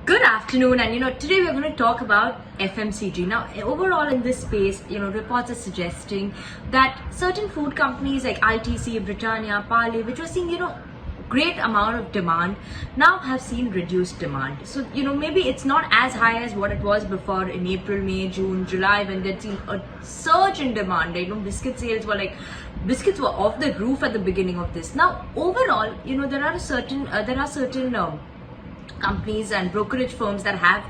Good afternoon, and today we're going to talk about FMCG. Now, overall in this space, reports are suggesting that certain food companies like ITC, Britannia, Parley, which were seeing, great amount of demand, now have seen reduced demand. So, maybe it's not as high as what it was before in April, May, June, July, when they'd seen a surge in demand. Biscuit sales were biscuits were off the roof at the beginning of this. Now, overall, there are certain companies and brokerage firms that have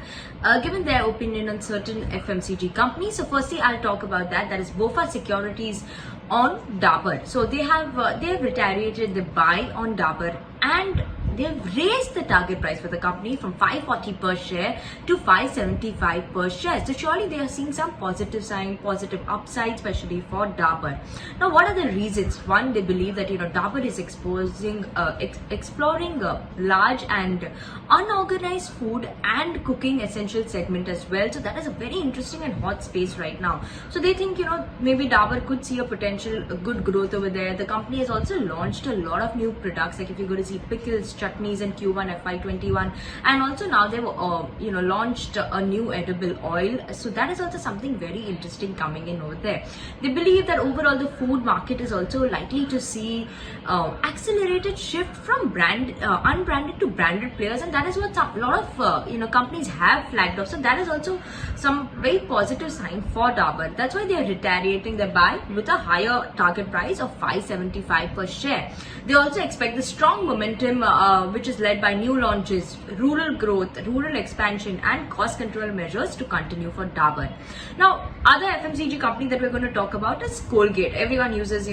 given their opinion on certain FMCG companies. So firstly, I'll talk about that. That is Bofa Securities on Dabur. So they have retaliated the buy on Dabur, and they've raised the target price for the company from 540 per share to 575 per share. So surely they are seeing some positive sign, positive upside, especially for Dabur. Now, what are the reasons? One, they believe that Dabur is exploring a large and unorganized food and cooking essential segment as well. So that is a very interesting and hot space right now. So they think maybe Dabur could see a potential good growth over there. The company has also launched a lot of new products, like if you go to see pickles, chutneys in Q1 FY21, and also now they've launched a new edible oil. So that is also something very interesting coming in over there. They believe that overall the food market is also likely to see accelerated shift from unbranded to branded players, and that is what a lot of companies have flagged off. So that is also some very positive sign for Dabur. That's why they are retaliating the buy with a higher target price of 575 per share. They also expect the strong momentum which is led by new launches, rural growth, rural expansion, and cost control measures to continue for Dabur. Now, other FMCG company that we're going to talk about is Colgate. Everyone uses,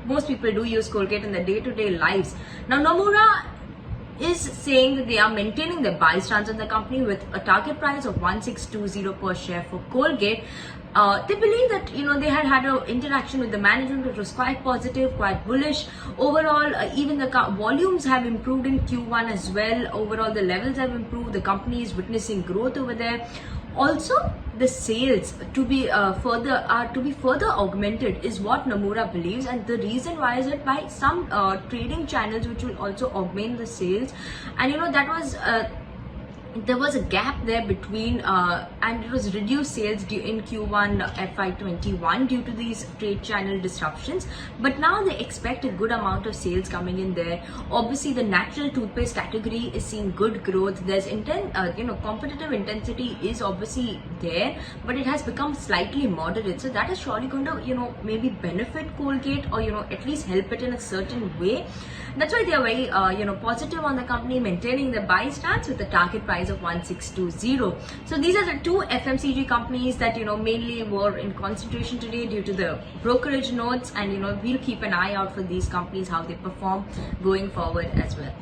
most people do use Colgate in their day-to-day lives. Now, Nomura is saying that they are maintaining their buy stance on the company with a target price of 1620 per share for Colgate. They believe that they had an interaction with the management which was quite positive, quite bullish. Overall, even the volumes have improved in Q1 as well. Overall, the levels have improved. The company is witnessing growth over there. Also, the sales to be further augmented is what Nomura believes, and the reason why is that by some trading channels which will also augment the sales, and that was. There was a gap there between and it was reduced sales in Q1 FY21 due to these trade channel disruptions, but now they expect a good amount of sales coming in there. Obviously, the natural toothpaste category is seeing good growth. There's competitive intensity is obviously there, but it has become slightly moderate, so that is surely going to maybe benefit Colgate, or at least help it in a certain way. That's why they are very positive on the company, maintaining the buy stance with the target price of 1620. So these are the two FMCG companies that mainly were in concentration today due to the brokerage notes, and we'll keep an eye out for these companies, how they perform going forward as well.